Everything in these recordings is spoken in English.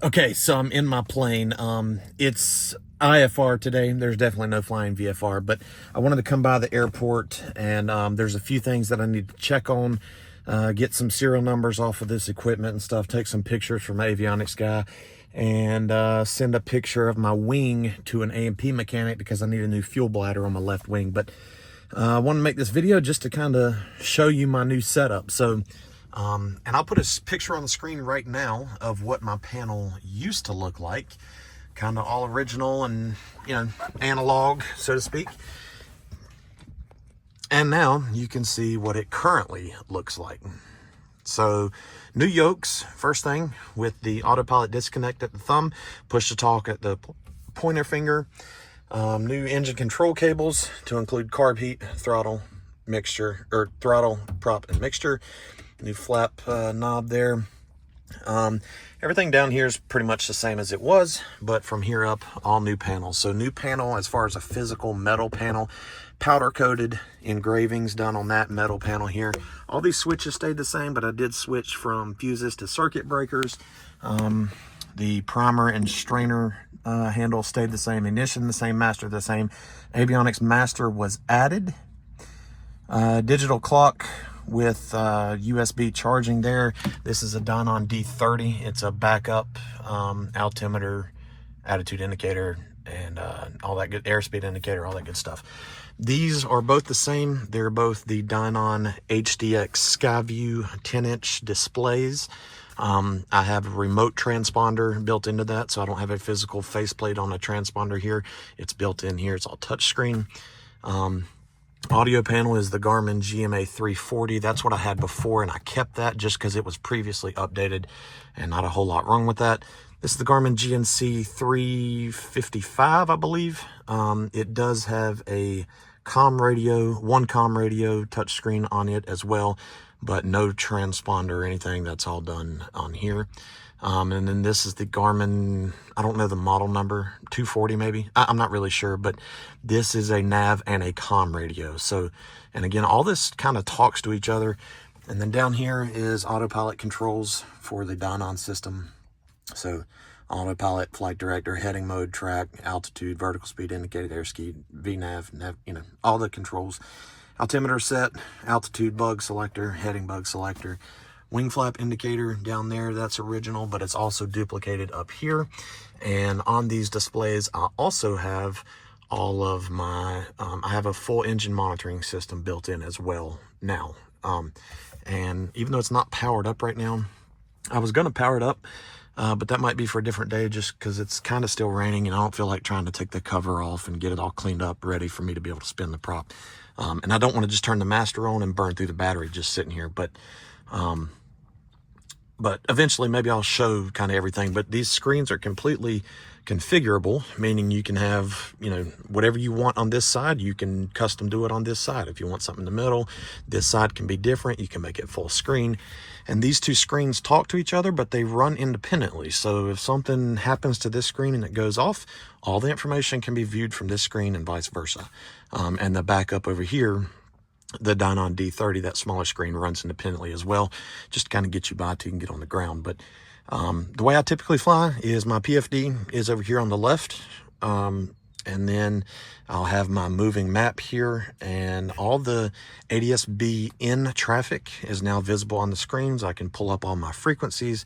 Okay, so I'm in my plane. It's IFR today. There's definitely no flying VFR, but I wanted to come by the airport, and there's a few things that I need to check on, get some serial numbers off of this equipment and stuff, take some pictures from my avionics guy, and send a picture of my wing to an A&P mechanic because I need a new fuel bladder on my left wing. But I want to make this video just to kind of show you my new setup. And I'll put a picture on the screen right now of what my panel used to look like. Kind of all original and, analog, so to speak. And now you can see what it currently looks like. So, new yokes, first thing, with the autopilot disconnect at the thumb, push to talk at the pointer finger. New engine control cables to include carb heat, throttle, mixture, or throttle, prop, and mixture. New flap knob there. Everything down here is pretty much the same as it was, but from here up, all new panels. So new panel as far as a physical metal panel, powder coated engravings done on that metal panel here. All these switches stayed the same, but I did switch from fuses to circuit breakers. The primer and strainer handle stayed the same, ignition the same, master the same. Avionics master was added. Digital clock with USB charging there. This is a Dynon D30. It's a backup altimeter, attitude indicator, and all that good, airspeed indicator, all that good stuff. These are both the same. They're both the Dynon HDX Skyview 10-inch displays. I have a remote transponder built into that, so I don't have a physical faceplate on a transponder here. It's built in here. It's all touchscreen. Audio panel is the Garmin GMA 340. That's what I had before, and I kept that just because it was previously updated and not a whole lot wrong with that. This is the Garmin GNC 355, I believe. It does have a comm radio, one comm radio touchscreen on it as well, but no transponder or anything. That's all done on here. And then this is the Garmin, I don't know the model number, 240 maybe. I'm not really sure, but this is a nav and a comm radio. So, and again, all this kind of talks to each other. And then down here is autopilot controls for the Dynon system. So autopilot, flight director, heading mode, track, altitude, vertical speed indicator, airspeed, VNav, nav, all the controls. Altimeter set, altitude bug selector, heading bug selector. Wing flap indicator down there, that's original, but it's also duplicated up here. And on these displays, I also have all of my, I have a full engine monitoring system built in as well now. And even though it's not powered up right now, I was going to power it up, but that might be for a different day just because it's kind of still raining and I don't feel like trying to take the cover off and get it all cleaned up, ready for me to be able to spin the prop. And I don't want to just turn the master on and burn through the battery just sitting here, but eventually maybe I'll show kind of everything. But these screens are completely configurable, meaning you can have, whatever you want on this side, you can custom do it on this side. If you want something in the middle, this side can be different. You can make it full screen. And these two screens talk to each other, but they run independently. So if something happens to this screen and it goes off, all the information can be viewed from this screen and vice versa. And the backup over here, the Dynon D30, that smaller screen, runs independently as well, just to kind of get you by till you can get on the ground. But the way I typically fly is my PFD is over here on the left, and then I'll have my moving map here, and all the ADS-B in traffic is now visible on the screens. I can pull up all my frequencies,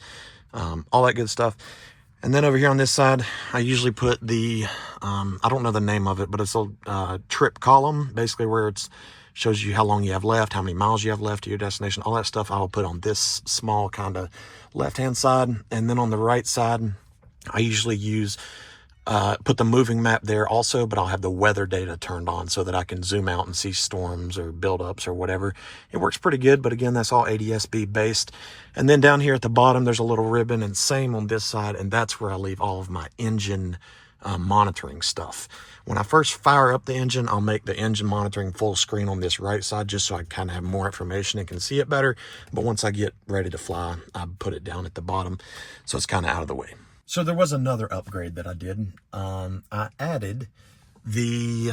all that good stuff. And then over here on this side, I usually put the, I don't know the name of it, but it's a trip column, basically where it's shows you how long you have left, how many miles you have left to your destination, all that stuff I will put on this small kind of left-hand side. And then on the right side, I usually use, put the moving map there also, but I'll have the weather data turned on so that I can zoom out and see storms or buildups or whatever. It works pretty good, but again, that's all ADS-B based. And then down here at the bottom, there's a little ribbon, and same on this side, and that's where I leave all of my engine monitoring stuff. When I first fire up the engine, I'll make the engine monitoring full screen on this right side just so I kind of have more information and can see it better. But once I get ready to fly, I put it down at the bottom so it's kind of out of the way. So there was another upgrade that I did. I added the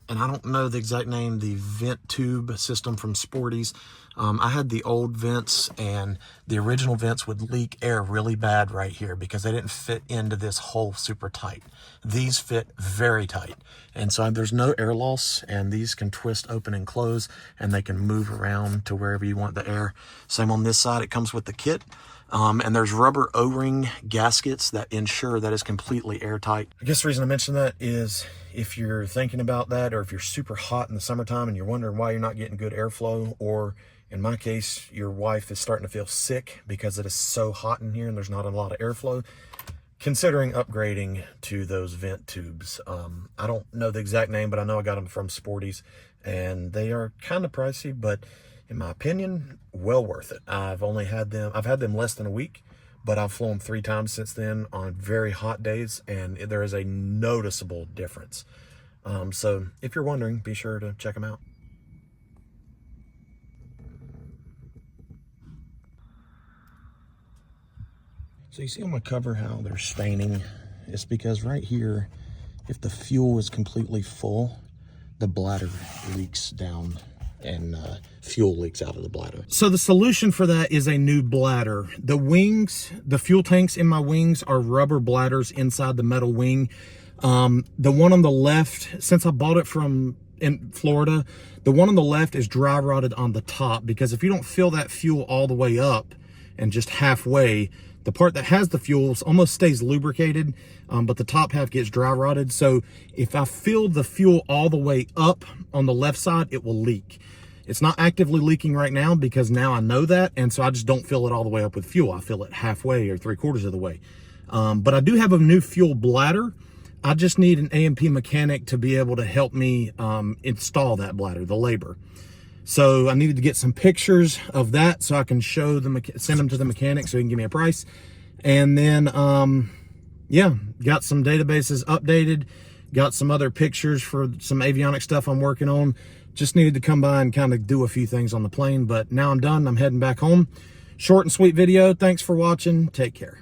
and I don't know the exact name, the vent tube system from Sporty's. I had the old vents, and the original vents would leak air really bad right here because they didn't fit into this hole super tight. These fit very tight, and so there's no air loss, and these can twist open and close, and they can move around to wherever you want the air. Same on this side, it comes with the kit. And there's rubber O-ring gaskets that ensure that it's completely airtight. I guess the reason I mentioned that is if you're thinking about that, or if you're super hot in the summertime and you're wondering why you're not getting good airflow, or in my case, your wife is starting to feel sick because it is so hot in here and there's not a lot of airflow, considering upgrading to those vent tubes. I don't know the exact name, but I know I got them from Sporty's, and they are kind of pricey, but in my opinion, well worth it. I've had them less than a week, but I've flown 3 times since then on very hot days, and there is a noticeable difference. So if you're wondering, be sure to check them out. So you see on my cover how they're staining. It's because right here, if the fuel is completely full, the bladder leaks down and fuel leaks out of the bladder. So the solution for that is a new bladder. The wings, the fuel tanks in my wings are rubber bladders inside the metal wing. The one on the left, since I bought it in Florida, the one on the left is dry rotted on the top, because if you don't fill that fuel all the way up and just halfway, the part that has the fuel almost stays lubricated, but the top half gets dry rotted. So if I fill the fuel all the way up on the left side, it will leak. It's not actively leaking right now because now I know that, and so I just don't fill it all the way up with fuel. I fill it halfway or 3/4 of the way. But I do have a new fuel bladder. I just need an A&P mechanic to be able to help me install that bladder, the labor. So I needed to get some pictures of that so I can send them to the mechanic so he can give me a price. And then, yeah, got some databases updated, got some other pictures for some avionics stuff I'm working on. Just needed to come by and kind of do a few things on the plane, but now I'm done. I'm heading back home. Short and sweet video. Thanks for watching. Take care.